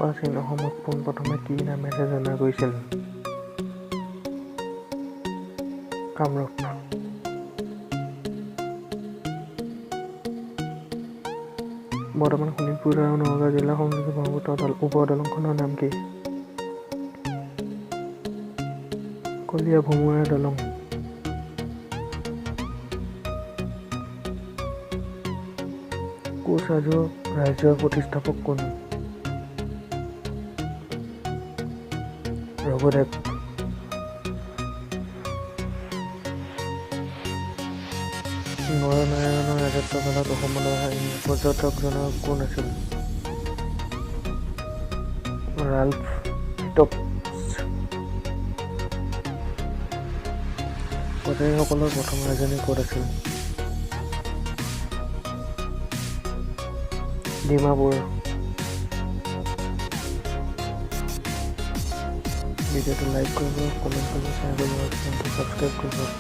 প্ৰাচীন অসমক পোনপ্ৰথমে কি নামেৰে জনা গৈছিল? কামৰূপ। বৰ্তমান শোণিতপুৰ আৰু নগাঁও জিলা সংযোগী ব্ৰহ্মপুত্ৰ উপদলংখনৰ নাম কি? কলীয়া ভোমোৰা দলং। কোচ ৰাজ্যৰ প্ৰতিষ্ঠাপক কোন? ৰঘুদেৱ। নৰনাৰায়ণৰ ৰাজত্বকালত অসমলৈ অহা ইংৰাজী পৰ্যটক জনক কোন আছিল? ৰাল্ফ ফিট্জ। কছাৰীসকলৰ প্ৰথম ৰাজধানী ক'ত আছিল? ডিমাপুৰ। ভিডিঅ'টো লাইক কৰিব, কমেণ্ট কৰিব, শ্বেয়াৰ কৰিব আৰু চেনেলটো ছাবস্ক্ৰাইব কৰিব।